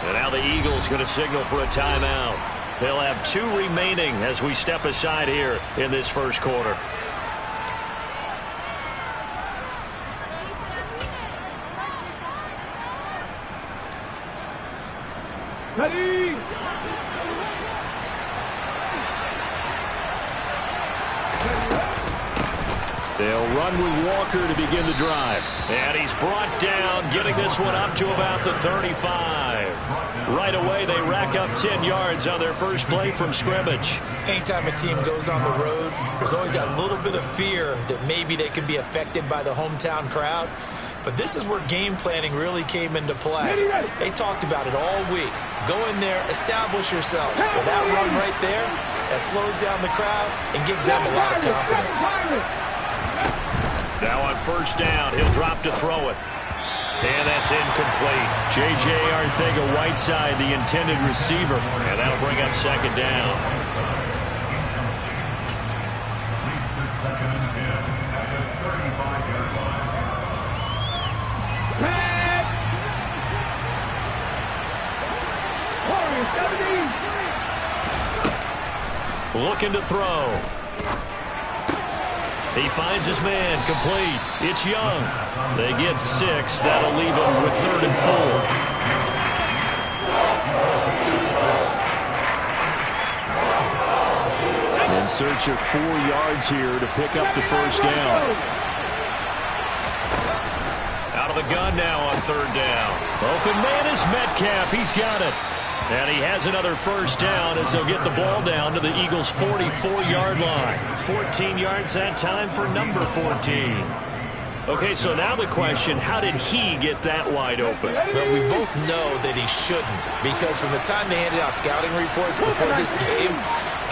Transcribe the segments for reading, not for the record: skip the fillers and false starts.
And now the Eagles going to signal for a timeout. They'll have 2 remaining as we step aside here in this first quarter. Ready. They'll run with Walker to begin the drive. And he's brought down, getting this one up to about the 35. Right away, they rack up 10 yards on their first play from scrimmage. Anytime a team goes on the road, there's always that little bit of fear that maybe they could be affected by the hometown crowd. But this is where game planning really came into play. They talked about it all week. Go in there, establish yourselves. With that run right there, that slows down the crowd and gives them a lot of confidence. Now on first down, he'll drop to throw it. And that's incomplete. J.J. Arcega-Whiteside, the intended receiver. And that'll bring up second down. Looking to throw. He finds his man, complete. It's Young. They get 6. That'll leave him with 3rd and 4. In search of 4 yards here to pick up the first down. Out of the gun now on 3rd down. Open man is Metcalf. He's got it. And he has another first down as they'll get the ball down to the Eagles' 44-yard line. 14 yards that time for number 14. Okay, so now the question, how did he get that wide open? Well, we both know that he shouldn't, because from the time they handed out scouting reports before this game,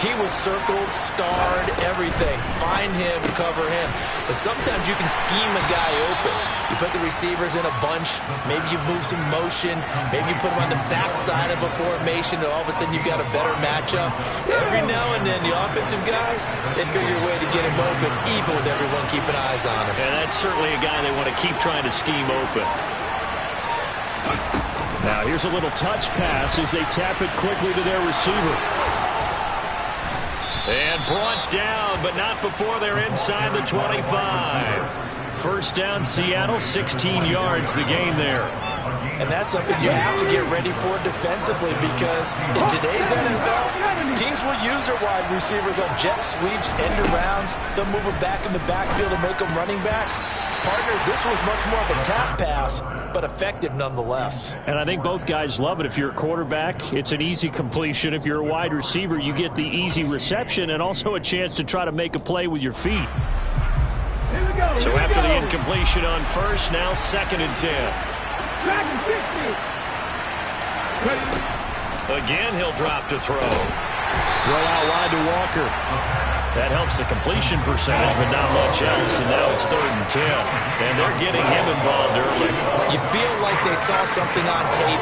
he was circled, starred, everything. Find him, cover him. But sometimes you can scheme a guy open. You put the receivers in a bunch. Maybe you move some motion. Maybe you put them on the backside of a formation, and all of a sudden you've got a better matchup. Every now and then, the offensive guys, they figure a way to get him open, even with everyone keeping eyes on him. And that's certainly a guy they want to keep trying to scheme open. Now here's a little touch pass as they tap it quickly to their receiver. And brought down, but not before they're inside the 25. First down, Seattle, 16 yards the gain there. And that's something you have to get ready for defensively, because in today's NFL, teams will use their wide receivers on jet sweeps, end arounds. They'll move them back in the backfield and make them running backs. Partner, this was much more of a tap pass, but effective nonetheless. And I think both guys love it. If you're a quarterback, it's an easy completion. If you're a wide receiver, you get the easy reception and also a chance to try to make a play with your feet. So after the incompletion on first, now 2nd and 10. Again, he'll drop to throw. Throw out wide to Walker. That helps the completion percentage, but not much else. And now it's 3rd and 10. And they're getting him involved early. You feel like they saw something on tape,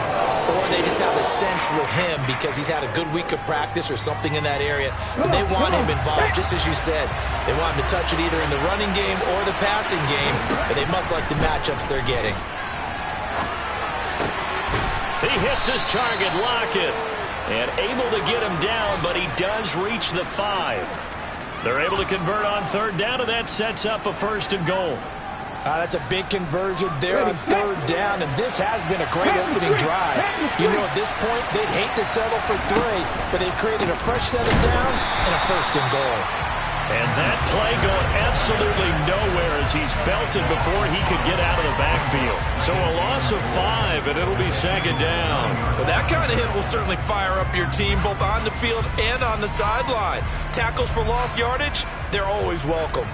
or they just have a sense with him because he's had a good week of practice or something in that area. But they want him involved, just as you said. They want him to touch it either in the running game or the passing game, but they must like the matchups they're getting. He hits his target, Lockett, and able to get him down, but he does reach the 5. They're able to convert on 3rd down, and that sets up a 1st and goal. That's a big conversion there on 3rd down, and this has been a great opening drive. You know, at this point, they'd hate to settle for 3, but they've created a fresh set of downs and a 1st and goal. And that play going absolutely nowhere as he's belted before he could get out of the backfield. So a loss of 5, and it'll be 2nd down. Well, that kind of hit will certainly fire up your team both on the field and on the sideline. Tackles for lost yardage, they're always welcome.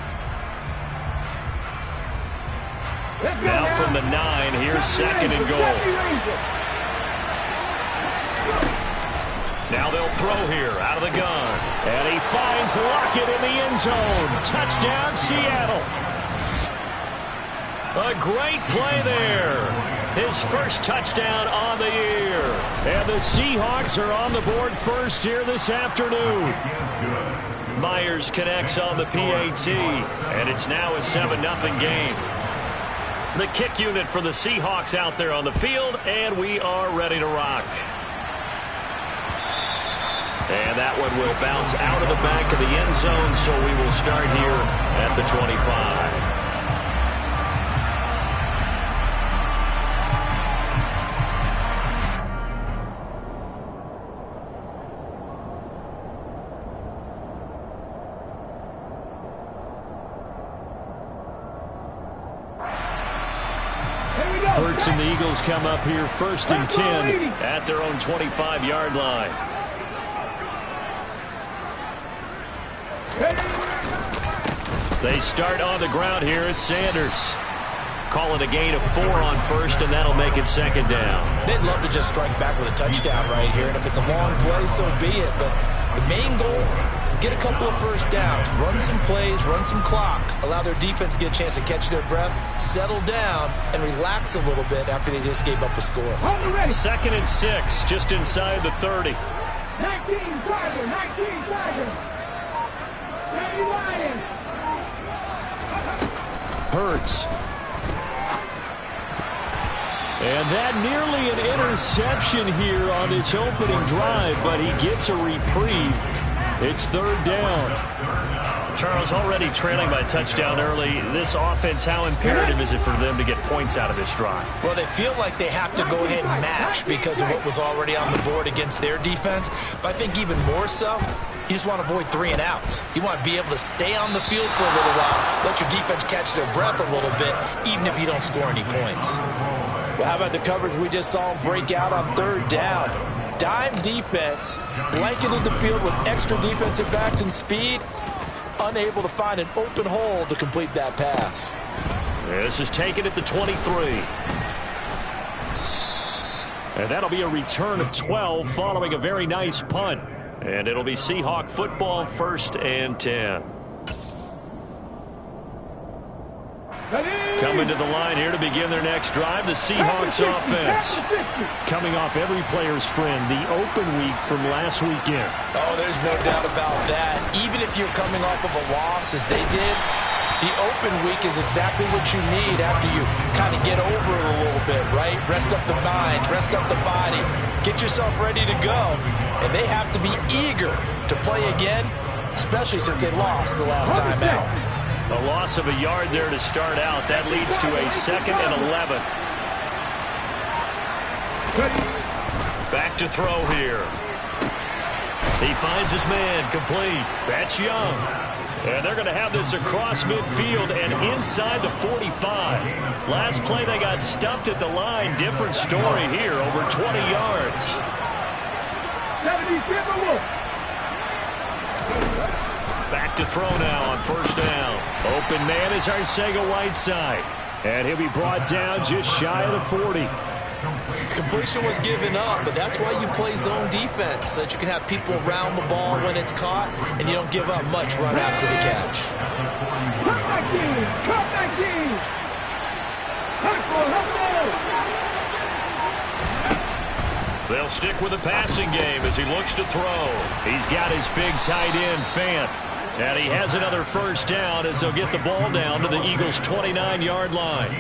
Now from the 9, here's 2nd and goal. Now they'll throw here out of the gun. And he finds Lockett in the end zone. Touchdown, Seattle. A great play there. His first touchdown on the year. And the Seahawks are on the board first here this afternoon. Myers connects on the PAT. And it's now a 7-0 game. The kick unit for the Seahawks out there on the field, and we are ready to rock. And that one will bounce out of the back of the end zone, so we will start here at the 25. Hurts and the Eagles come up here 1st and 10 at their own 25-yard line. They start on the ground here at Sanders. Call it a gain of 4 on 1st, and that'll make it 2nd down. They'd love to just strike back with a touchdown right here, and if it's a long play, so be it. But the main goal, get a couple of 1st downs, run some plays, run some clock, allow their defense to get a chance to catch their breath, settle down, and relax a little bit after they just gave up a score. 2nd and 6, just inside the 30. 19 Tiger, 19 Tiger. Danny Lions. Hurts. And that nearly an interception here on this opening drive, but he gets a reprieve. It's 3rd down. Charles, already trailing by a touchdown early. This offense, how imperative is it for them to get points out of this drive? Well, they feel like they have to go ahead and match because of what was already on the board against their defense. But I think even more so, you just want to avoid 3 and outs. You want to be able to stay on the field for a little while, let your defense catch their breath a little bit, even if you don't score any points. Well, how about the coverage we just saw him break out on 3rd down? Dime defense, blanketed the field with extra defensive backs and speed, unable to find an open hole to complete that pass. This is taken at the 23. And that'll be a return of 12 following a very nice punt. And it'll be Seahawk football, 1st and 10. Coming to the line here to begin their next drive, the Seahawks offense. Coming off every player's friend, the open week from last weekend. Oh, there's no doubt about that. Even if you're coming off of a loss as they did, the open week is exactly what you need after you kind of get over it a little bit, right? Rest up the mind, rest up the body, get yourself ready to go. And they have to be eager to play again, especially since they lost the last time out. A loss of a yard there to start out. That leads to a 2nd and 11. Back to throw here. He finds his man, complete. That's Young. And they're going to have this across midfield and inside the 45. Last play they got stuffed at the line. Different story here, over 20 yards. Back to throw now on 1st down. Open man is Arcega-Whiteside. And he'll be brought down just shy of the 40. Completion was given up, but that's why you play zone defense, so that you can have people around the ball when it's caught, and you don't give up much run after the catch. They'll stick with the passing game as he looks to throw. He's got his big tight end, Fant. And he has another 1st down as they'll get the ball down to the Eagles' 29-yard line.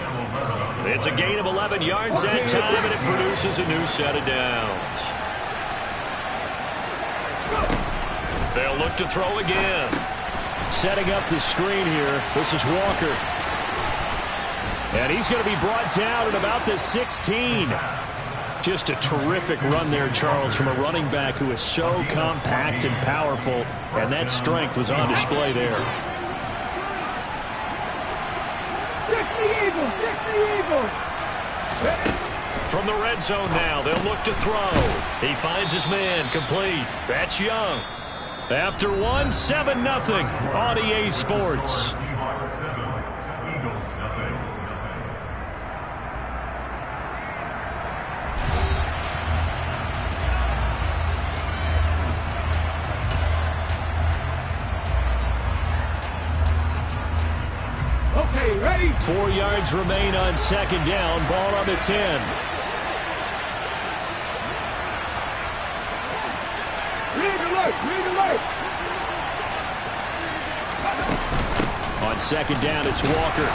It's a gain of 11 yards that time, and it produces a new set of downs. They'll look to throw again. Setting up the screen here. This is Walker. And he's going to be brought down at about the 16. Just a terrific run there, Charles, from a running back who is so compact and powerful, and that strength was on display there. From the red zone now, they'll look to throw. He finds his man, complete. That's Young. After one, 7-0 on EA Sports. Okay, ready? 4 yards remain on 2nd down. Ball on the 10. Read alert. On 2nd down, it's Walker.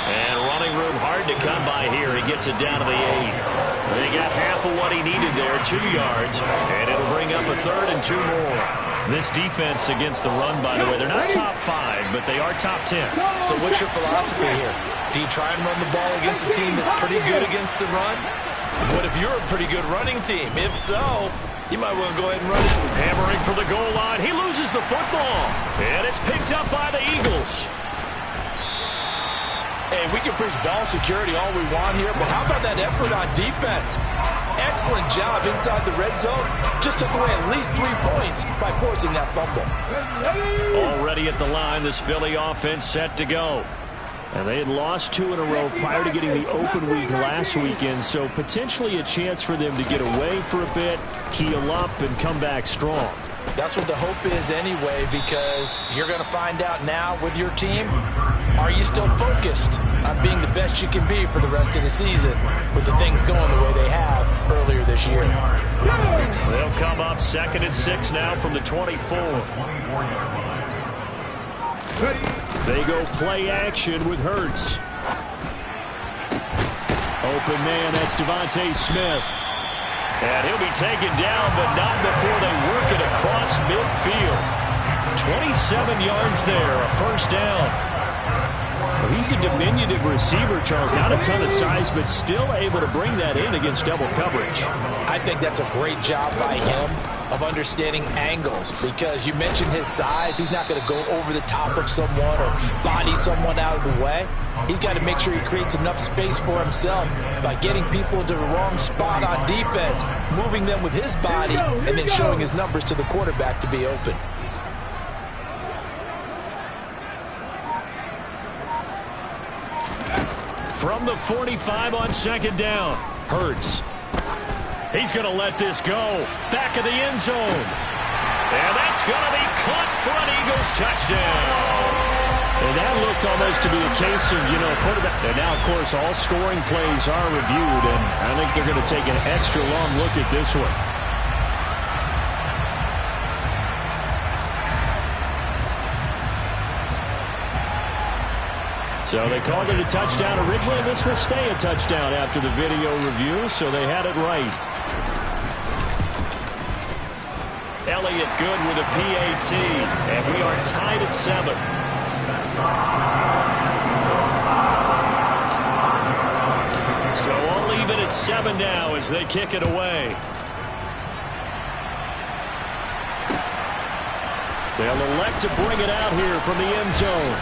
And running room hard to come by here. He gets it down to the 8. They got half of what he needed there, 2 yards. And it'll bring up a 3rd and 2 more. This defense against the run, by the way, they're not top 5, but they are top 10. So what's your philosophy here? Do you try and run the ball against a team that's pretty good against the run? What if you're a pretty good running team? If so, you might want to go ahead and run it. Hammering for the goal line. He loses the football. And it's picked up by the Eagles. Hey, we can preach ball security all we want here, but how about that effort on defense? Excellent job inside the red zone. Just took away at least 3 points by forcing that fumble. Already at the line, this Philly offense set to go. And they had lost 2 in a row prior to getting the open week last weekend, so potentially a chance for them to get away for a bit, keel up, and come back strong. That's what the hope is anyway, because you're going to find out now with your team, are you still focused on being the best you can be for the rest of the season with the things going the way they have earlier this year? They'll come up 2nd and 6 now from the 24. They go play action with Hurts. Open man, that's Devontae Smith. And he'll be taken down, but not before they work it across midfield. 27 yards there, a 1st down. Well, he's a diminutive receiver, Charles. Not a ton of size, but still able to bring that in against double coverage. I think that's a great job by him of understanding angles, because you mentioned his size. He's not going to go over the top of someone or body someone out of the way. He's got to make sure he creates enough space for himself by getting people into the wrong spot on defense, moving them with his body, and then showing his numbers to the quarterback to be open. From the 45 on 2nd down, Hurts. He's going to let this go. Back of the end zone. And that's going to be caught for an Eagles touchdown. And that looked almost to be a case of, quarterback. And now, of course, all scoring plays are reviewed, and I think they're going to take an extra long look at this one. So they called it a touchdown originally. This will stay a touchdown after the video review, so they had it right. Elliott good with a PAT, and we are tied at 7. So I'll leave it at 7 now as they kick it away. They'll elect to bring it out here from the end zone.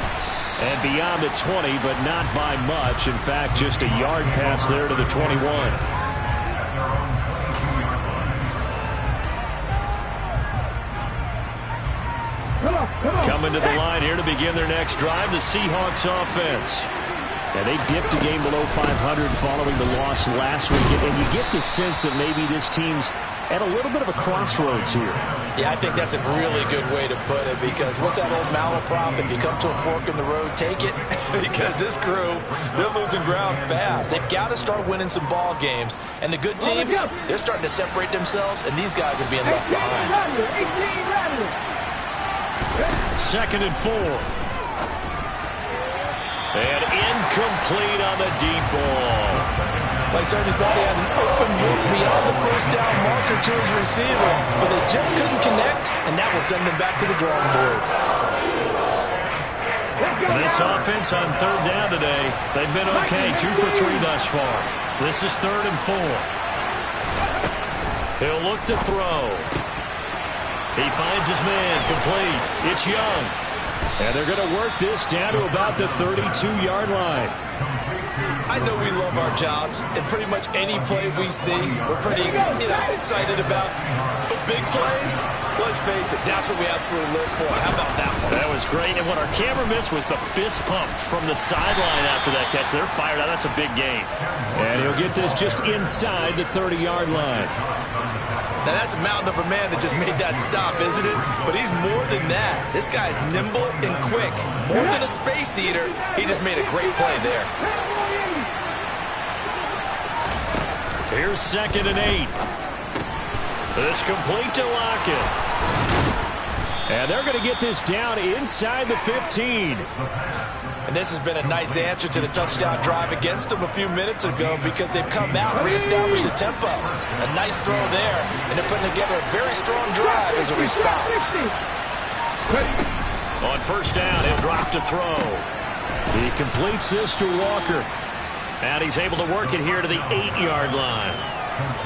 And beyond the 20, but not by much. In fact, just a yard pass there to the 21. Coming to the line here to begin their next drive, the Seahawks offense. And they dipped a game below 500 following the loss last week. And you get the sense that maybe this team's at a little bit of a crossroads here. Yeah, I think that's a really good way to put it, because what's that old malaprop? If you come to a fork in the road, take it. Because this crew, they're losing ground fast. They've got to start winning some ball games. And the good teams, they're starting to separate themselves, and these guys are being left behind. 2nd and 4. And incomplete on the deep ball. I certainly thought he had an open look beyond the 1st down marker to his receiver, but they just couldn't connect, and that will send them back to the drawing board. This offense on 3rd down today, they've been okay, 2 for 3 thus far. This is 3rd and 4. He'll look to throw. He finds his man, complete. It's Young. And they're going to work this down to about the 32-yard line. I know we love our jobs, and pretty much any play we see, we're pretty, excited about. But big plays, let's face it, that's what we absolutely live for. How about that one? That was great, and what our camera missed was the fist pump from the sideline after that catch. They're fired out. That's a big game. And he'll get this just inside the 30-yard line. Now, that's a mountain of a man that just made that stop, isn't it? But he's more than that. This guy's nimble and quick. More than a space eater, he just made a great play there. Here's 2nd and 8. This complete to Lockett. And they're going to get this down inside the 15. And this has been a nice answer to the touchdown drive against them a few minutes ago because they've come out and reestablished the tempo. A nice throw there, and they're putting together a very strong drive as a response. On first down, he'll drop to throw. He completes this to Walker. And he's able to work it here to the 8-yard line.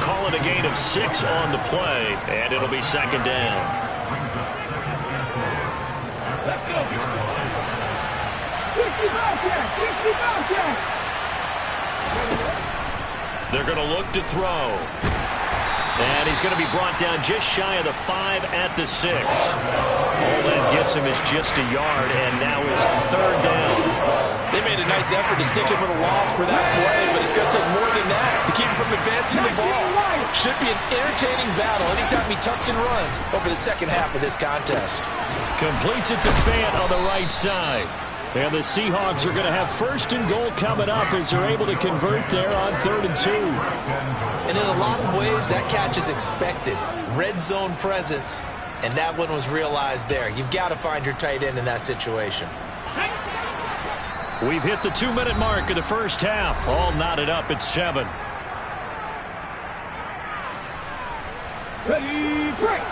Call it a gain of 6 on the play, and it'll be second down. Let's go. 60 Bobcat. They're going to look to throw. And he's going to be brought down just shy of the 5 at the 6. All that gets him is just a yard, and now it's third down. They made a nice effort to stick him with a loss for that play, but it's going to take more than that to keep him from advancing the ball. Should be an entertaining battle anytime he tucks and runs over the second half of this contest. Completes it to Fant on the right side. And the Seahawks are going to have first and goal coming up as they're able to convert there on 3rd and 2. And in a lot of ways, that catch is expected. Red zone presence, and that one was realized there. You've got to find your tight end in that situation. We've hit the 2-minute mark of the first half. All knotted up at 7. Ready, break.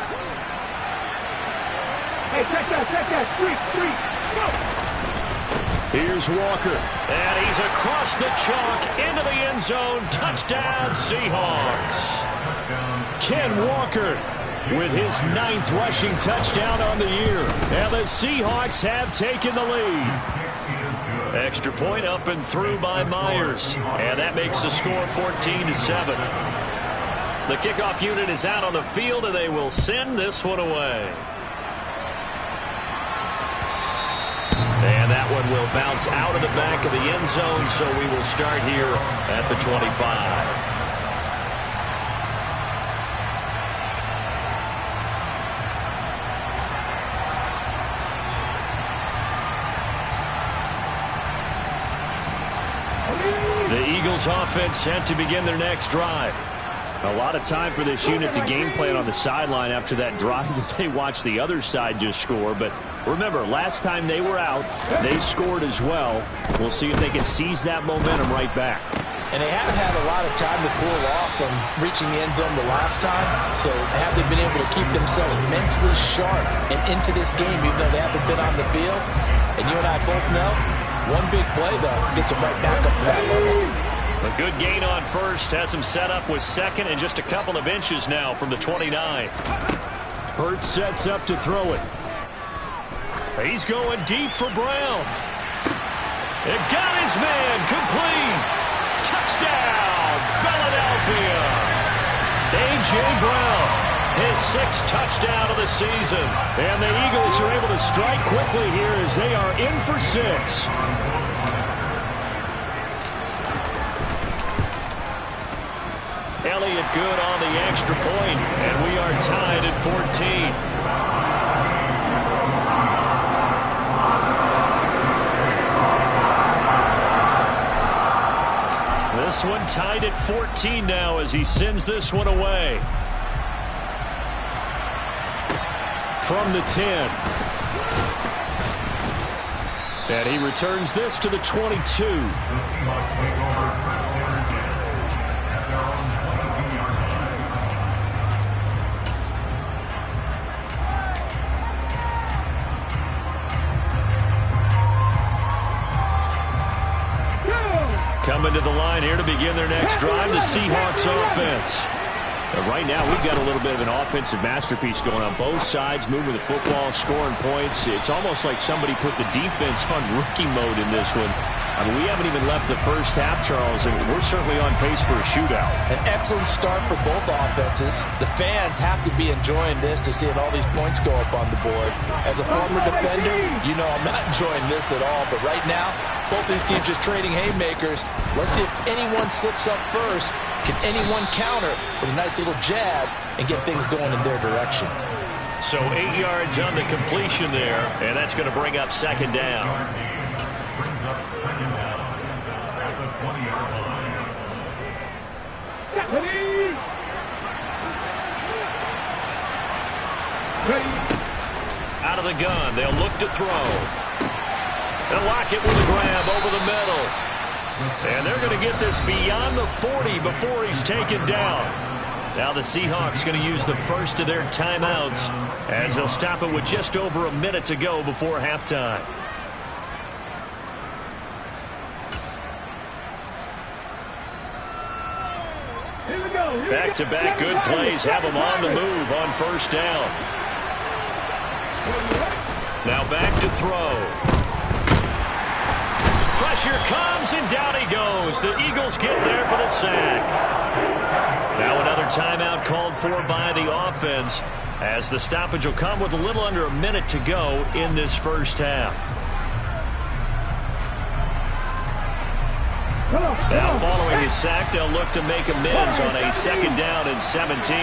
Hey, check that. Streak. Go. Here's Walker, and he's across the chalk into the end zone. Touchdown, Seahawks. Ken Walker with his 9th rushing touchdown on the year. And the Seahawks have taken the lead. Extra point up and through by Myers. And that makes the score 14-7. The kickoff unit is out on the field, and they will send this one away. And that one will bounce out of the back of the end zone, so we will start here at the 25. The Eagles offense set to begin their next drive. A lot of time for this unit to game plan on the sideline after that drive that they watched the other side just score. But remember, last time they were out, they scored as well. We'll see if they can seize that momentum right back. And they haven't had a lot of time to cool off from reaching the end zone the last time. So have they been able to keep themselves mentally sharp and into this game even though they haven't been on the field? And you and I both know, one big play, though, gets them right back up to that level. A good gain on first has him set up with second and just a couple of inches now from the 29. Hurts sets up to throw it. He's going deep for Brown. It got his man complete. Touchdown, Philadelphia. A.J. Brown, his 6th touchdown of the season. And the Eagles are able to strike quickly here as they are in for 6. Elliott good on the extra point, and we are tied at 14. This one tied at 14 now as he sends this one away. From the 10. And he returns this to the 22. Coming to the line here to begin their next drive, the Seahawks offense. Right now, we've got a little bit of an offensive masterpiece going on both sides, moving the football, scoring points. It's almost like somebody put the defense on rookie mode in this one. I mean, we haven't even left the first half, Charles, and we're certainly on pace for a shootout. An excellent start for both offenses. The fans have to be enjoying this to seeing all these points go up on the board. As a former defender, you know I'm not enjoying this at all, but right now, both these teams just trading haymakers. Let's see if anyone slips up first. Can anyone counter with a nice little jab and get things going in their direction? So 8 yards on the completion there, and that's going to bring up second down. Out of the gun, they'll look to throw. And Lockett with a grab over the middle. And they're going to get this beyond the 40 before he's taken down. Now the Seahawks going to use the first of their timeouts as they'll stop it with just over a minute to go before halftime. Back-to-back good plays have them on the move on first down. Now back to throw. Pressure comes, and down he goes. The Eagles get there for the sack. Now another timeout called for by the offense as the stoppage will come with a little under a minute to go in this first half. Now following his sack, they'll look to make amends on a second down and 17.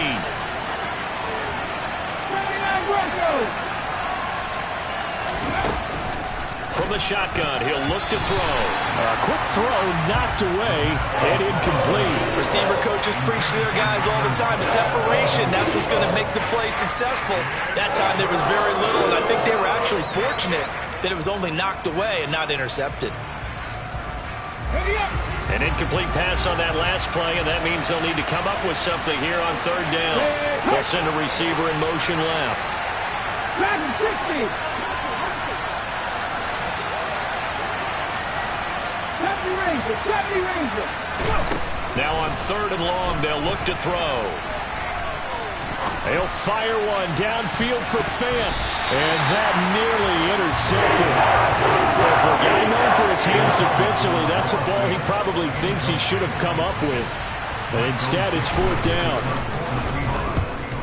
From the shotgun, he'll look to throw. A quick throw knocked away and incomplete. Receiver coaches preach to their guys all the time. Separation, that's what's going to make the play successful. That time there was very little, and I think they were actually fortunate that it was only knocked away and not intercepted. An incomplete pass on that last play, and that means they'll need to come up with something here on third down. They'll send a receiver in motion left. Now on third and long, they'll look to throw. They'll fire one downfield for Fant, and that nearly intercepted. Well, for a guy known for his hands defensively, that's a ball he probably thinks he should have come up with. But instead, it's fourth down.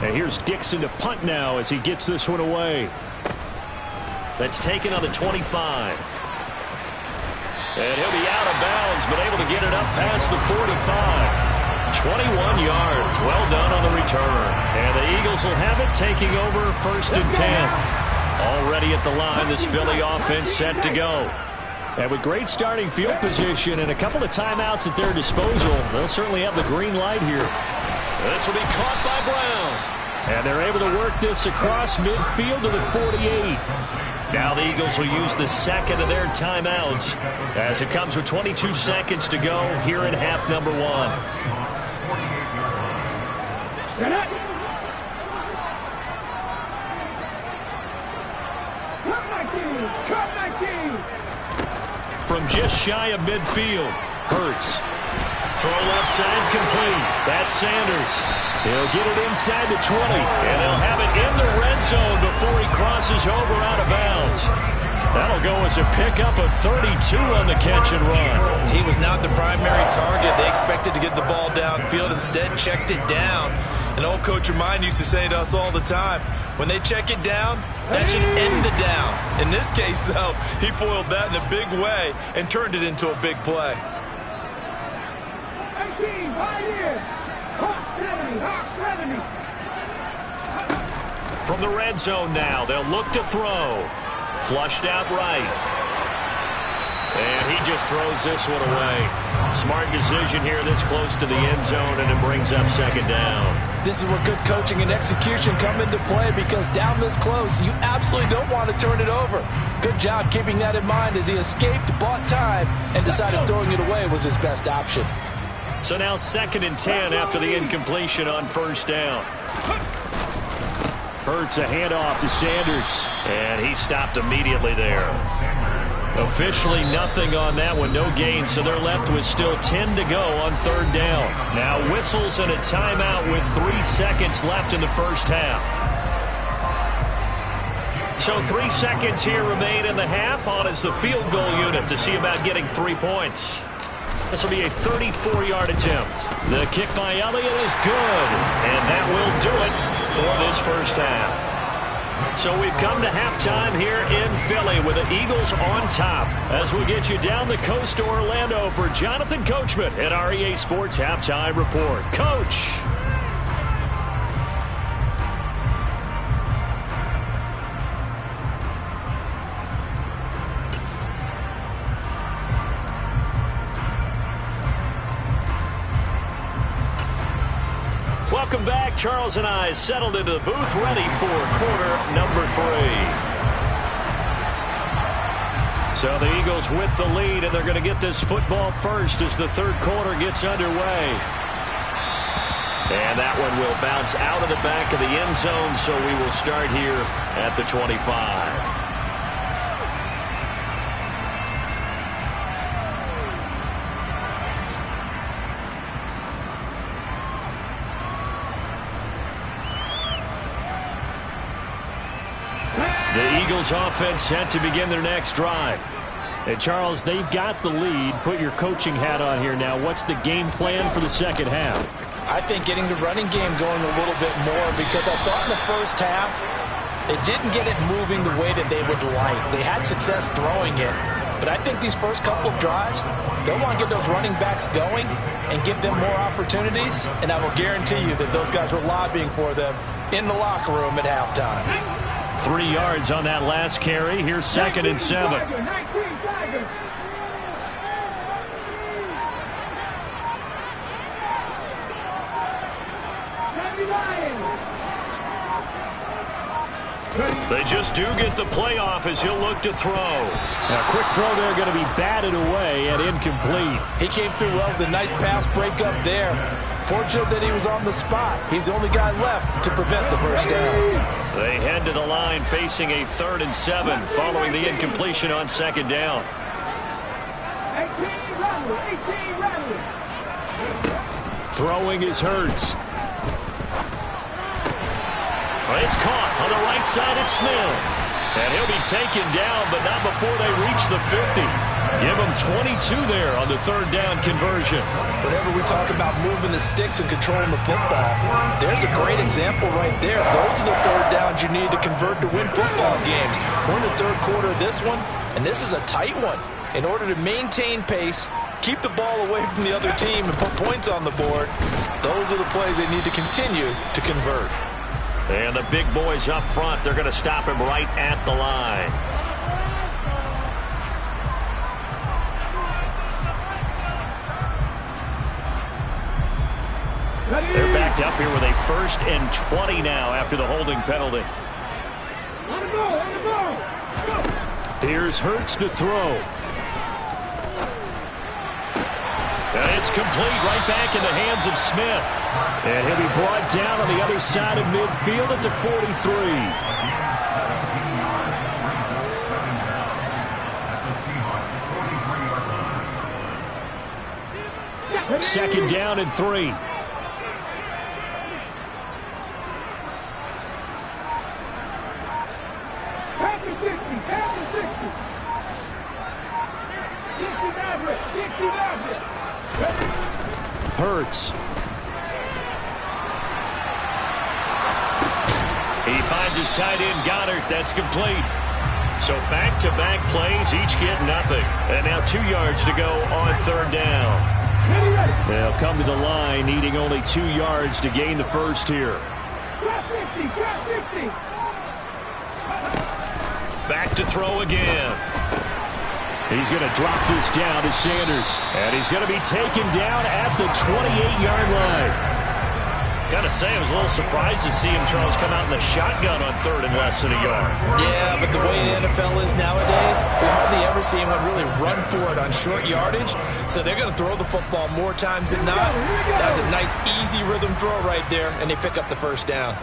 And here's Dixon to punt now as he gets this one away. That's taken on the 25. And he'll be out of bounds, but able to get it up past the 45. 21 yards. Well done on the return. And the Eagles will have it, taking over first and 10. Already at the line, this Philly offense set to go. And with great starting field position and a couple of timeouts at their disposal, they'll certainly have the green light here. This will be caught by Brown. And they're able to work this across midfield to the 48. Now the Eagles will use the second of their timeouts as it comes with 22 seconds to go here in half number one. From just shy of midfield, Hurts. Throw left side complete. That's Sanders. He'll get it inside the 20, and they'll have it in the red zone before he crosses over out of bounds. That'll go as a pickup of 32 on the catch and run. He was not the primary target. They expected to get the ball downfield. Instead, checked it down. An old coach of mine used to say to us all the time, when they check it down, that should end the down. In this case, though, he foiled that in a big way and turned it into a big play. From the red zone now, they'll look to throw. Flushed out right. And he just throws this one away. Smart decision here this close to the end zone, and it brings up second down. This is where good coaching and execution come into play, because down this close, you absolutely don't want to turn it over. Good job keeping that in mind as he escaped, bought time, and decided throwing it away was his best option. So now second and 10 after the incompletion on first down. Hurts a handoff to Sanders, and he stopped immediately there. Officially nothing on that one, no gain, so they're left with still 10 to go on third down. Now whistles and a timeout with 3 seconds left in the first half. So 3 seconds here remain in the half. On is the field goal unit to see about getting 3 points. This will be a 34-yard attempt. The kick by Elliott is good, and that will do it for this first half. So we've come to halftime here in Philly with the Eagles on top as we get you down the coast to Orlando for Jonathan Coachman at our EA Sports Halftime Report. Coach. Welcome back. Charles and I settled into the booth, ready for quarter number 3. So the Eagles with the lead, and they're going to get this football first as the third quarter gets underway. And that one will bounce out of the back of the end zone, so we will start here at the 25. The Eagles offense set to begin their next drive. And Charles, they've got the lead. Put your coaching hat on here now. What's the game plan for the second half? I think getting the running game going a little bit more, because I thought in the first half they didn't get it moving the way that they would like. They had success throwing it, but I think these first couple of drives, they'll want to get those running backs going and give them more opportunities, and I will guarantee you that those guys were lobbying for them in the locker room at halftime. 3 yards on that last carry. Here's 2nd and 7. They just do get the playoff as he'll look to throw. A quick throw there, going to be batted away and incomplete. He came through well with a nice pass breakup there. Fortunate that he was on the spot. He's the only guy left to prevent the first down. They head to the line facing a 3rd and 7 following the incompletion on 2nd down. 18 Throwing is Hurts. It's caught on the right side. It's Smith. And he'll be taken down, but not before they reach the 50. Give him 22 there on the 3rd down conversion. Whenever we talk about moving the sticks and controlling the football, there's a great example right there. Those are the 3rd downs you need to convert to win football games. We're in the 3rd quarter of this one, and this is a tight one. In order to maintain pace, keep the ball away from the other team, and put points on the board, those are the plays they need to continue to convert. And the big boys up front, they're going to stop him right at the line. They're backed up here with a 1st and 20 now after the holding penalty. Here's Hurts to throw. And it's complete, right back in the hands of Smith. And he'll be brought down on the other side of midfield at the 43. 2nd down and 3. Hurts. He finds his tight end, Goddard. That's complete. So back-to-back plays, each get nothing. And now 2 yards to go on 3rd down. They'll come to the line, needing only 2 yards to gain the first here. Back to throw again. He's going to drop this down to Sanders. And he's going to be taken down at the 28-yard line. Gotta say, I was a little surprised to see him, Charles, come out in the shotgun on 3rd and less than a yard. Yeah, but the way the NFL is nowadays, we hardly ever see anyone really run for it on short yardage. So they're going to throw the football more times than not. That was a nice, easy rhythm throw right there, and they pick up the first down.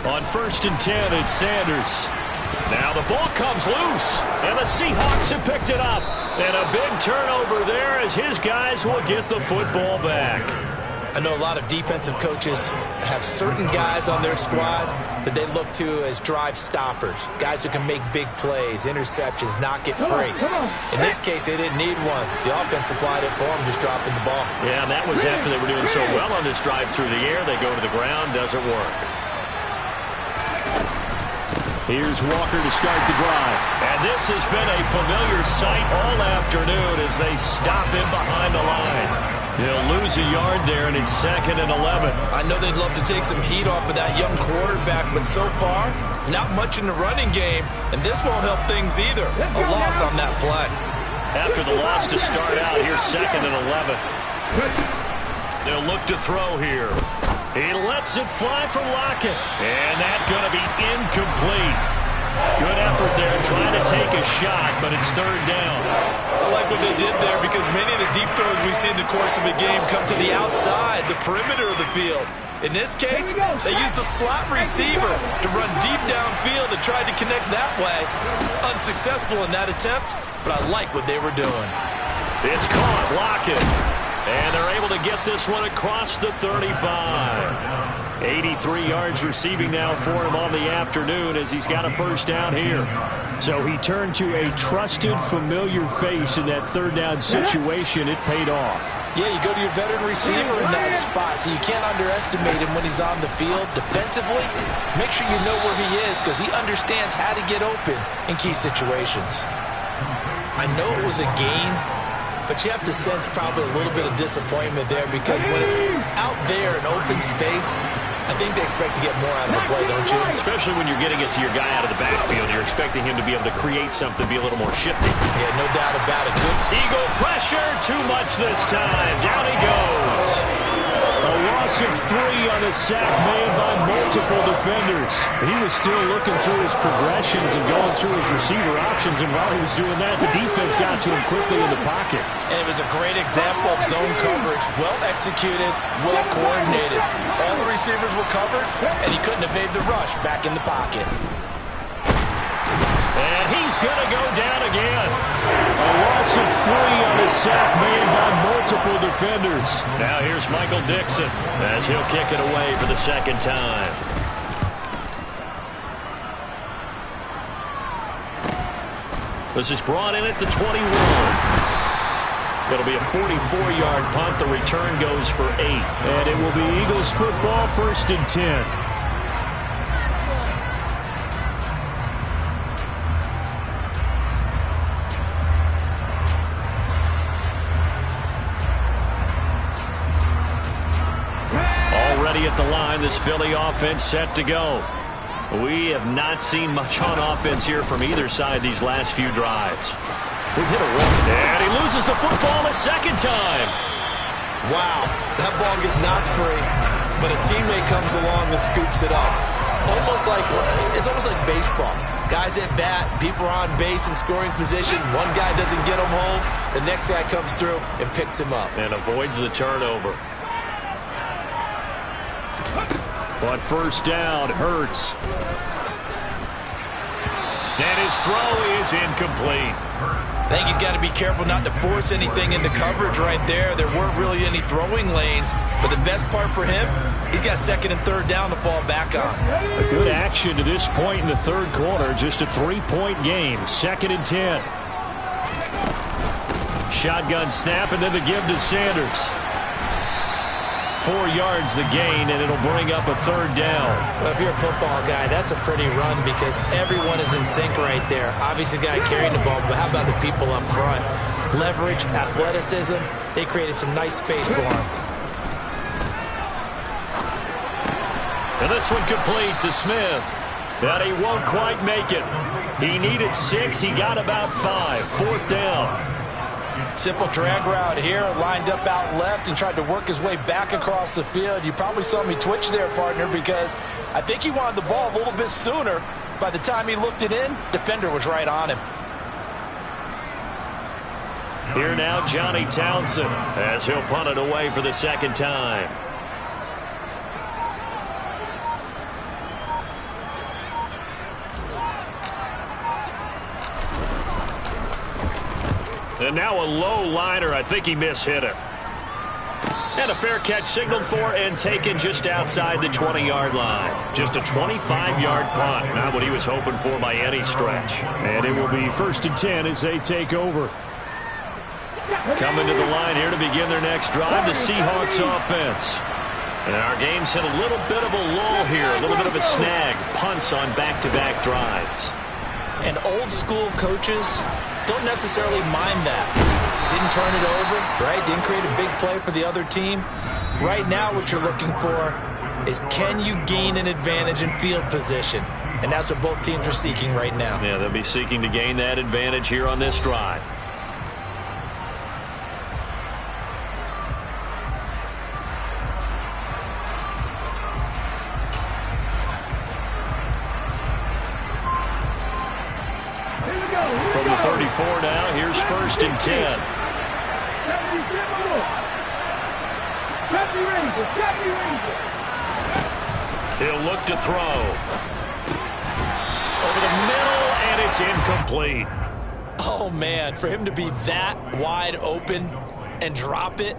On 1st and 10, it's Sanders. Now the ball comes loose, and the Seahawks have picked it up. And a big turnover there as his guys will get the football back. I know a lot of defensive coaches have certain guys on their squad that they look to as drive stoppers, guys who can make big plays, interceptions, not get free. In this case, they didn't need one. The offense supplied it for them, just dropping the ball. Yeah, and that was after they were doing so well on this drive through the air. They go to the ground, doesn't work. Here's Walker to start the drive. And this has been a familiar sight all afternoon as they stop him behind the line. He'll lose a yard there, and it's 2nd and 11. I know they'd love to take some heat off of that young quarterback, but so far, not much in the running game, and this won't help things either. A loss on that play. After the loss to start out, here's 2nd and 11. They'll look to throw here. He lets it fly for Lockett. And that's going to be incomplete. Good effort there trying to take a shot, but it's third down. I like what they did there because many of the deep throws we see in the course of a game come to the outside, the perimeter of the field. In this case, they used a slot receiver to run deep downfield and tried to connect that way. Unsuccessful in that attempt, but I like what they were doing. It's caught, Lockett. And they're able to get this one across the 35. 83 yards receiving now for him on the afternoon as he's got a first down here. So he turned to a trusted, familiar face in that third down situation. It paid off. Yeah, you go to your veteran receiver in that spot, so you can't underestimate him when he's on the field. Defensively, make sure you know where he is because he understands how to get open in key situations. I know it was a gain, but you have to sense probably a little bit of disappointment there because when it's out there in open space, I think they expect to get more out of the play, don't you? Especially when you're getting it to your guy out of the backfield. You're expecting him to be able to create something, be a little more shifty. Yeah, no doubt about it. Good. Eagle pressure, too much this time. Down he goes. A loss of 3 on a sack made by multiple defenders. He was still looking through his progressions and going through his receiver options, and while he was doing that, the defense got to him quickly in the pocket. And it was a great example of zone coverage. Well executed, well coordinated. All the receivers were covered, and he couldn't evade the rush back in the pocket. And he's going to go down again. A loss of 3 on a sack made by multiple defenders. Now here's Michael Dixon as he'll kick it away for the second time. This is brought in at the 21. It'll be a 44-yard punt. The return goes for 8. And it will be Eagles football, 1st and 10. Already at the line, this Philly offense set to go. We have not seen much on offense here from either side these last few drives. We've hit a run. And he loses the football a second time. Wow, that ball gets knocked free, but a teammate comes along and scoops it up. It's almost like baseball. Guys at bat, people are on base in scoring position. One guy doesn't get him home. The next guy comes through and picks him up. And avoids the turnover. But first down hurts. And his throw is incomplete. I think he's got to be careful not to force anything into coverage right there. There weren't really any throwing lanes. But the best part for him, he's got second and third down to fall back on. A good action to this point in the third quarter. Just a 3-point game. 2nd and 10. Shotgun snap and then the give to Sanders. 4 yards the gain, and it'll bring up a third down. Well, if you're a football guy, that's a pretty run because everyone is in sync right there. Obviously, the guy carrying the ball, but how about the people up front? Leverage, athleticism, they created some nice space for him. And this one complete to Smith. But he won't quite make it. He needed 6. He got about 5. 4th down. Simple drag route here, lined up out left and tried to work his way back across the field. You probably saw me twitch there, partner, because I think he wanted the ball a little bit sooner. By the time he looked it in, defender was right on him. Here now, Johnny Townsend, as he'll punt it away for the second time. And now a low liner. I think he mishit it. And a fair catch signaled for and taken just outside the 20-yard line. Just a 25-yard punt. Not what he was hoping for by any stretch. And it will be 1st and 10 as they take over. Coming to the line here to begin their next drive, the Seahawks offense. And our game's hit a little bit of a lull here, a little bit of a snag. Punts on back-to-back drives. And old school coaches don't necessarily mind that. Didn't turn it over, right? Didn't create a big play for the other team. Right now what you're looking for is can you gain an advantage in field position? And that's what both teams are seeking right now. Yeah, they'll be seeking to gain that advantage here on this drive. 34 now. Here's 1st and 10. He'll look to throw. Over the middle, and it's incomplete. Oh, man, for him to be that wide open and drop it,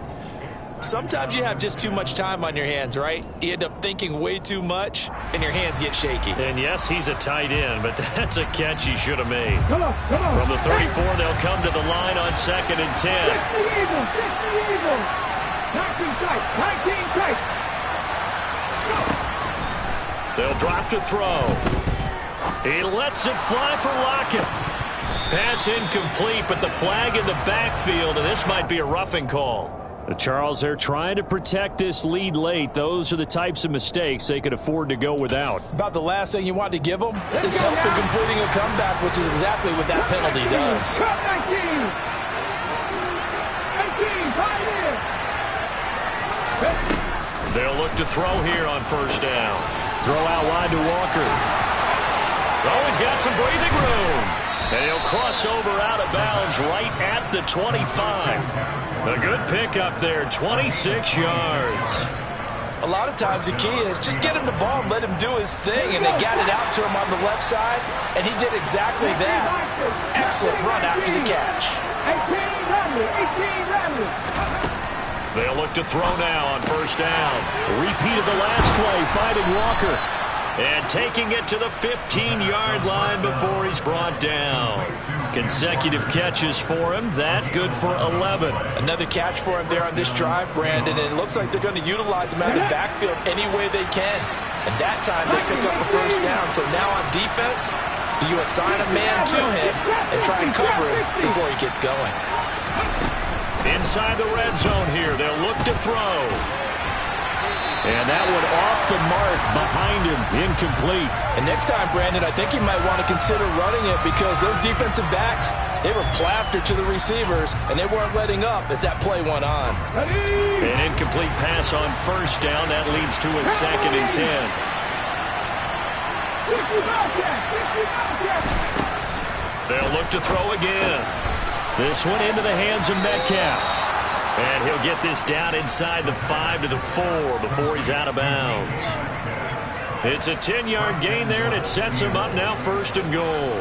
sometimes you have just too much time on your hands, right? You end up thinking way too much, and your hands get shaky. And yes, he's a tight end, but that's a catch he should have made. From the 34, they'll come to the line on 2nd and 10. 60 Eagles, 60 Eagles. 19 tight, 19 tight. They'll drop to throw. He lets it fly for Lockett. Pass incomplete, but the flag in the backfield, and this might be a roughing call. Charles, they're trying to protect this lead late. Those are the types of mistakes they could afford to go without. About the last thing you want to give them is help in completing a comeback, which is exactly what that penalty does. 19, 19, They'll look to throw here on 1st down. Throw out wide to Walker. Oh, he's got some breathing room. And he'll cross over out of bounds right at the 25. A good pickup there, 26 yards. A lot of times the key is just get him the ball and let him do his thing, and they got it out to him on the left side, and he did exactly that. Excellent run after the catch. 18 Ramley, 18 Ramley. They'll look to throw now on 1st down. Repeat of the last play, finding Walker. And taking it to the 15-yard line before he's brought down. Consecutive catches for him. That good for 11. Another catch for him there on this drive, Brandon, and it looks like they're going to utilize him out of the backfield any way they can. And that time they pick up a 1st down. So now on defense, you assign a man to him and try and cover him before he gets going. Inside the red zone here, they'll look to throw. And that one off the mark behind him, incomplete. And next time, Brandon, I think you might want to consider running it because those defensive backs, they were plastered to the receivers, and they weren't letting up as that play went on. An incomplete pass on 1st down. That leads to a 2nd and 10. They'll look to throw again. This one into the hands of Metcalf. And he'll get this down inside the 5 to the 4 before he's out of bounds. It's a 10-yard gain there, and it sets him up now 1st and goal.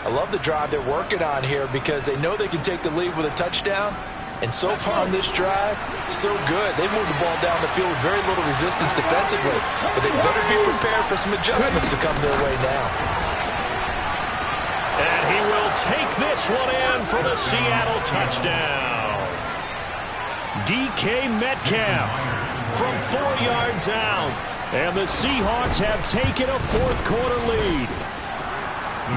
I love the drive they're working on here because they know they can take the lead with a touchdown. And so far on this drive, so good. They moved the ball down the field with very little resistance defensively. But they better be prepared for some adjustments to come their way now. And he will take this one in for the Seattle touchdown. DK Metcalf from 4 yards out. And the Seahawks have taken a 4th-quarter lead.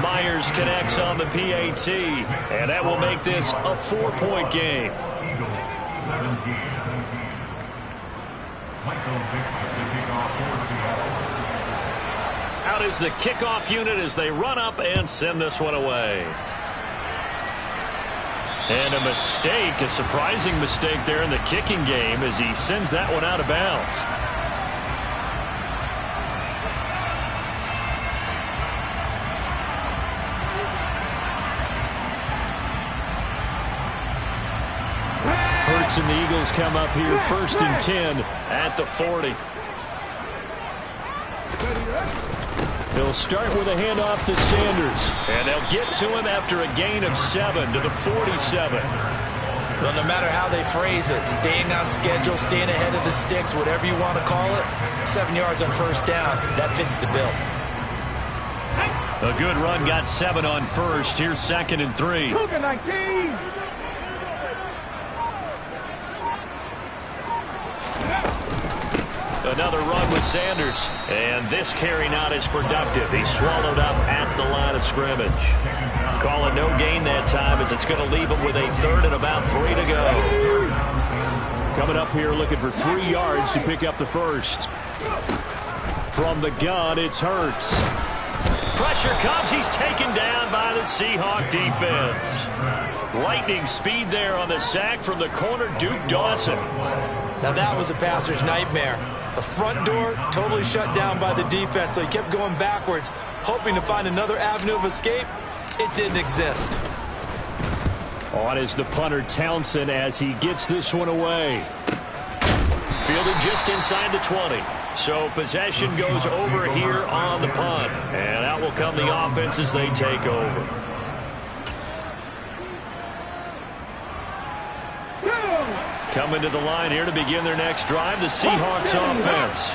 Myers connects on the PAT, and that will make this a 4-point game. Out is the kickoff unit as they run up and send this one away. And a mistake, a surprising mistake there in the kicking game as he sends that one out of bounds. Hurts and the Eagles come up here 1st and 10 at the 40. They'll start with a handoff to Sanders. And they'll get to him after a gain of 7 to the 47. Well, no matter how they phrase it, staying on schedule, staying ahead of the sticks, whatever you want to call it, 7 yards on 1st down, that fits the bill. A good run got 7 on 1st. Here's 2nd and 3. Another run with Sanders. And this carry not as productive. He's swallowed up at the line of scrimmage. Call it no gain that time as it's going to leave him with a 3rd and about 3 to go. Coming up here looking for 3 yards to pick up the 1st. From the gun, it's Hurts. Pressure comes. He's taken down by the Seahawk defense. Lightning speed there on the sack from the corner, Duke Dawson. Now that was a passer's nightmare. The front door totally shut down by the defense, so he kept going backwards, hoping to find another avenue of escape. It didn't exist. On is the punter Townsend as he gets this one away. Fielded just inside the 20. So possession goes over here on the punt. And out will come the offense as they take over. Coming to the line here to begin their next drive, the Seahawks offense.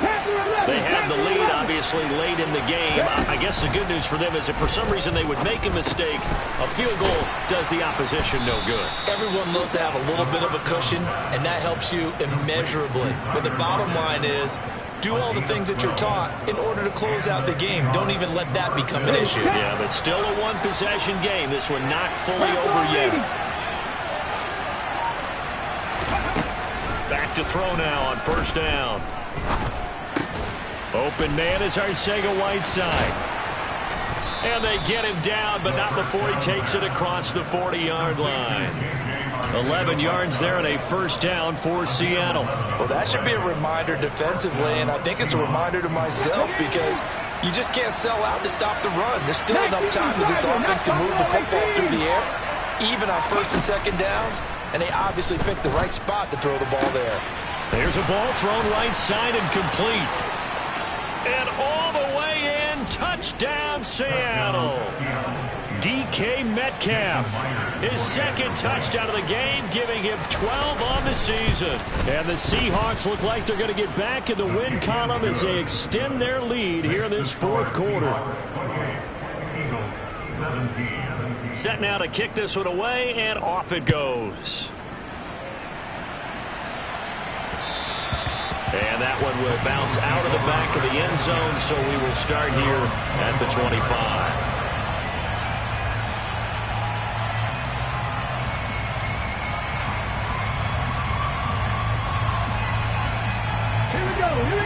They had the lead, obviously, late in the game. I guess the good news for them is if for some reason they would make a mistake, a field goal does the opposition no good. Everyone loves to have a little bit of a cushion, and that helps you immeasurably. But the bottom line is, do all the things that you're taught in order to close out the game. Don't even let that become an issue. Yeah, but still a one-possession game. This one not fully over yet. Back to throw now on first down. Open man is Arcega-Whiteside. And they get him down, but not before he takes it across the 40-yard line. 11 yards there and a first down for Seattle. Well, that should be a reminder defensively, and I think it's a reminder to myself because you just can't sell out to stop the run. There's still enough time that this offense can move the football through the air, even on first and second downs, and they obviously picked the right spot to throw the ball there. There's a ball thrown right side and complete. And all the way in, touchdown Seattle. DK Metcalf, his second touchdown of the game, giving him 12 on the season. And the Seahawks look like they're going to get back in the win column as they extend their lead here in this fourth quarter. Set now to kick this one away, and off it goes. And that one will bounce out of the back of the end zone, so we will start here at the 25.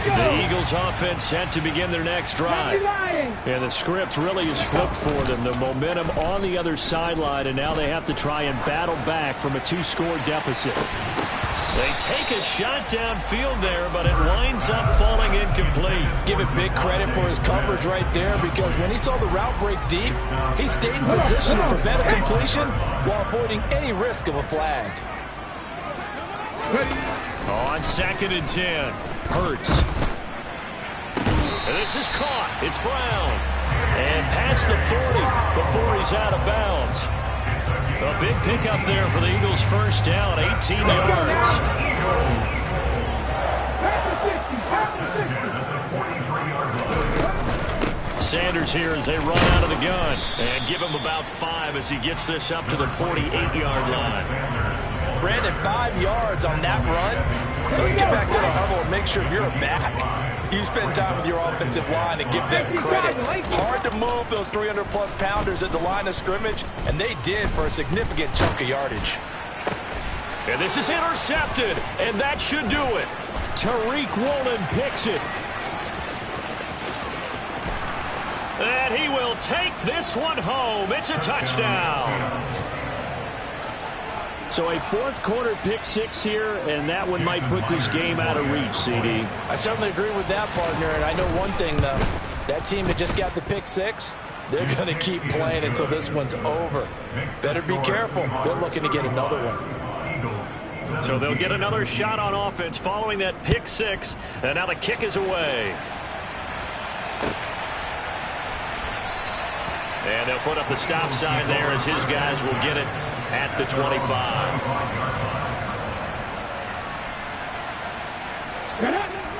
The Eagles offense set to begin their next drive. And the script really is flipped for them. The momentum on the other sideline, and now they have to try and battle back from a 2-score deficit. They take a shot downfield there, but it winds up falling incomplete. Give it big credit for his coverage right there, because when he saw the route break deep, he stayed in position to prevent a completion while avoiding any risk of a flag. On 2nd and 10, Hurts. And this is caught. It's Brown. And past the 40 before he's out of bounds. A big pickup there for the Eagles' first down, 18 yards. Sanders here as they run out of the gun. And give him about 5 as he gets this up to the 48-yard line. Brandon, 5 yards on that run. Let's get back to the huddle and make sure you're back. You spend time with your offensive line and give them credit. Hard to move those 300-plus pounders at the line of scrimmage, and they did for a significant chunk of yardage. And this is intercepted, and that should do it. Tariq Woolen picks it. And he will take this one home. It's a touchdown. So a fourth quarter pick 6 here, and that one might put this game out of reach, CD. I certainly agree with that, partner, and I know one thing, though. That team that just got the pick 6, they're going to keep playing until this one's over. Better be careful. They're looking to get another one. So they'll get another shot on offense following that pick 6, and now the kick is away. And they'll put up the stop sign there as his guys will get it at the 25.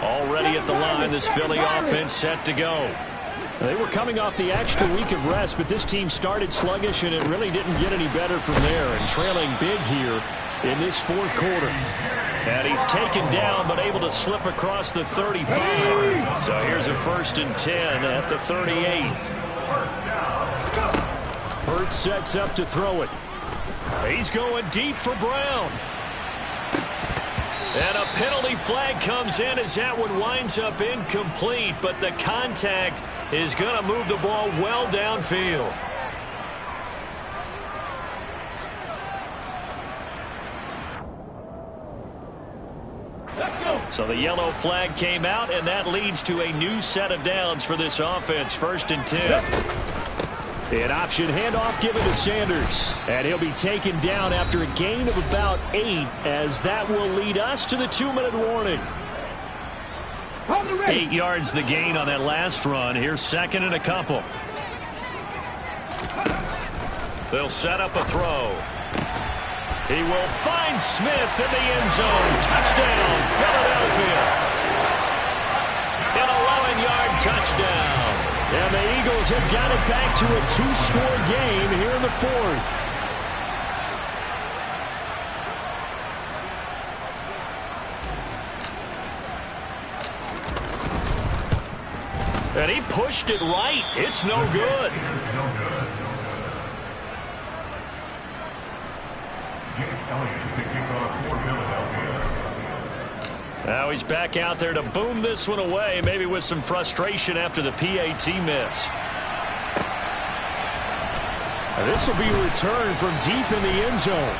Already at the line, this Philly offense set to go. They were coming off the extra week of rest, but this team started sluggish, and it really didn't get any better from there. And trailing big here in this fourth quarter. And he's taken down, but able to slip across the 35. So here's a 1st and 10 at the 38. Hurts sets up to throw it. He's going deep for Brown. And a penalty flag comes in as that one winds up incomplete, but the contact is going to move the ball well downfield. So the yellow flag came out, and that leads to a new set of downs for this offense. 1st and 10. An option handoff given to Sanders. And he'll be taken down after a gain of about 8, as that will lead us to the 2-minute warning. 8 yards the gain on that last run. Here's second and a couple. They'll set up a throw. He will find Smith in the end zone. Touchdown, Philadelphia. An 11-yard touchdown. And the Eagles have got it back to a 2-score game here in the 4th. And he pushed it right. It's no good. Now he's back out there to boom this one away, maybe with some frustration after the PAT miss. And this will be a return from deep in the end zone.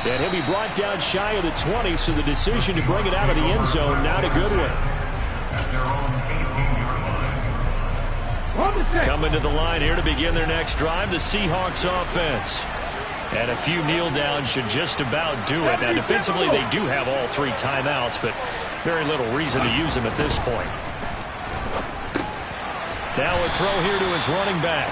And he'll be brought down shy of the 20, so the decision to bring it out of the end zone, not a good one. Coming to the line here to begin their next drive, the Seahawks offense. And a few kneel downs should just about do it. Now, defensively, they do have all 3 timeouts, but very little reason to use them at this point. Now a throw here to his running back.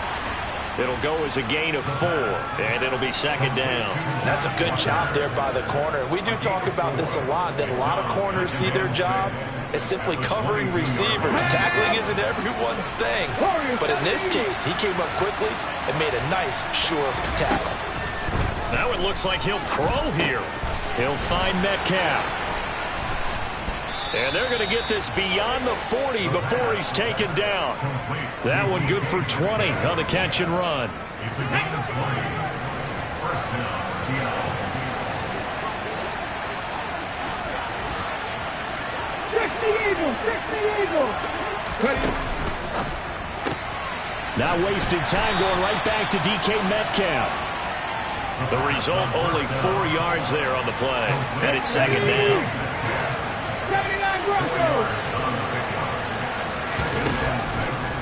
It'll go as a gain of 4, and it'll be second down. That's a good job there by the corner. We do talk about this a lot, that a lot of corners see their job as simply covering receivers. Tackling isn't everyone's thing. But in this case, he came up quickly and made a nice, sure tackle. Now it looks like he'll throw here. He'll find Metcalf. And they're going to get this beyond the 40 before he's taken down. That one good for 20 on the catch and run. Now wasting time going right back to DK Metcalf. The result, only 4 yards there on the play. And it's second down. 79 Broncos.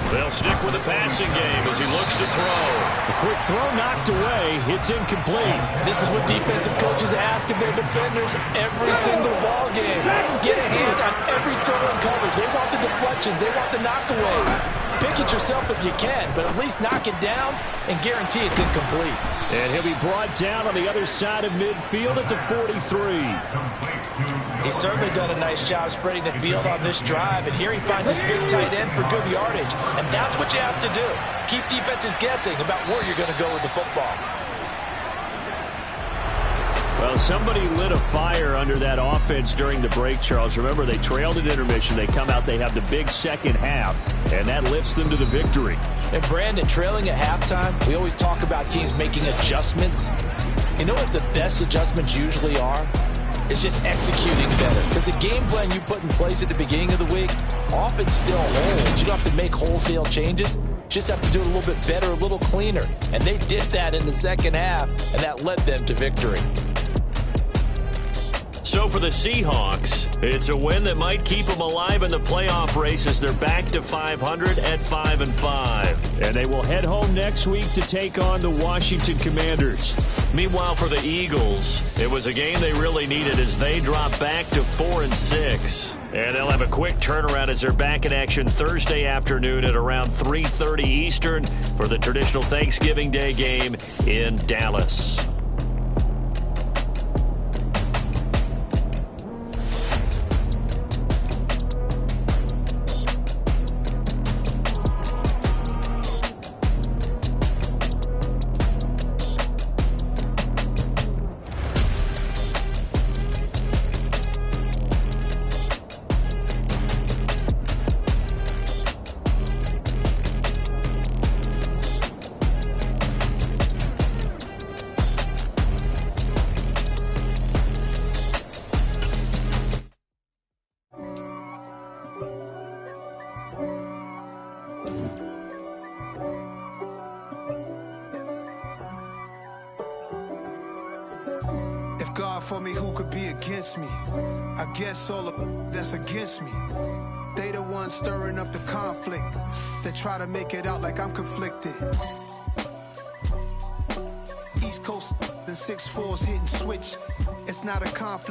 They'll stick with the passing game as he looks to throw. A quick throw knocked away. It's incomplete. This is what defensive coaches ask of their defenders every single ball game. Get a hand on every throw in coverage. They want the deflections. They want the knockaways. Pick it yourself if you can, but at least knock it down and guarantee it's incomplete. And he'll be brought down on the other side of midfield at the 43. He's certainly done a nice job spreading the field on this drive, and here he finds his big tight end for good yardage. And that's what you have to do. Keep defenses guessing about where you're going to go with the football. Well, somebody lit a fire under that offense during the break, Charles. Remember, they trailed at intermission. They come out, they have the big second half, and that lifts them to the victory. And, Brandon, trailing at halftime, we always talk about teams making adjustments. You know what the best adjustments usually are? It's just executing better. Because the game plan you put in place at the beginning of the week often still holds. You don't have to make wholesale changes. Just have to do it a little bit better, a little cleaner. And they did that in the second half, and that led them to victory. So for the Seahawks, it's a win that might keep them alive in the playoff race as they're back to 500 at 5-5. And they will head home next week to take on the Washington Commanders. Meanwhile, for the Eagles, it was a game they really needed as they drop back to 4-6. And they'll have a quick turnaround as they're back in action Thursday afternoon at around 3:30 Eastern for the traditional Thanksgiving Day game in Dallas. God for me, who could be against me? I guess all the that's against me. They the ones stirring up the conflict. They try to make it out like I'm conflicted. 6'4's hitting switch. It's not a conflict.